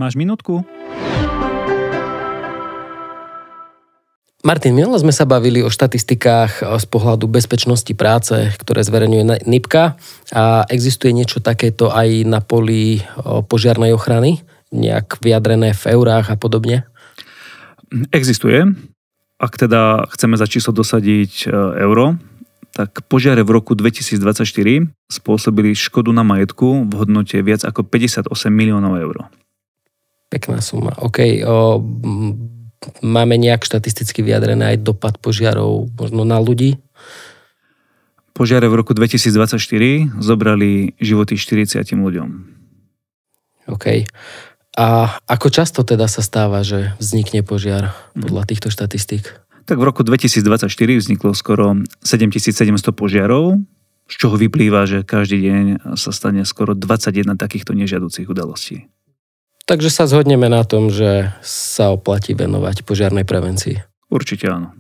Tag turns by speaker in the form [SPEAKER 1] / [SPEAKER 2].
[SPEAKER 1] Máš minútku?
[SPEAKER 2] Martin, minule sme sa bavili o štatistikách z pohľadu bezpečnosti práce, ktoré zverejňuje NIPka, a existuje niečo takéto aj na poli požiarnej ochrany, nejak vyjadrené v eurách a podobne?
[SPEAKER 1] Existuje. Ak teda chceme za číslo dosadiť euro, tak požiare v roku 2024 spôsobili škodu na majetku v hodnote viac ako 58 miliónov eur.
[SPEAKER 2] Pekná suma. OK. Máme nejak štatisticky vyjadrené aj dopad požiarov možno na ľudí?
[SPEAKER 1] Požiare v roku 2024 zobrali životy 40 ľuďom.
[SPEAKER 2] OK. A ako často teda sa stáva, že vznikne požiar podľa týchto štatistík?
[SPEAKER 1] Tak v roku 2024 vzniklo skoro 7700 požiarov, z čoho vyplýva, že každý deň sa stane skoro 21 takýchto nežiaducich udalostí.
[SPEAKER 2] Takže sa zhodneme na tom, že sa oplatí venovať požiarnej prevencii.
[SPEAKER 1] Určite áno.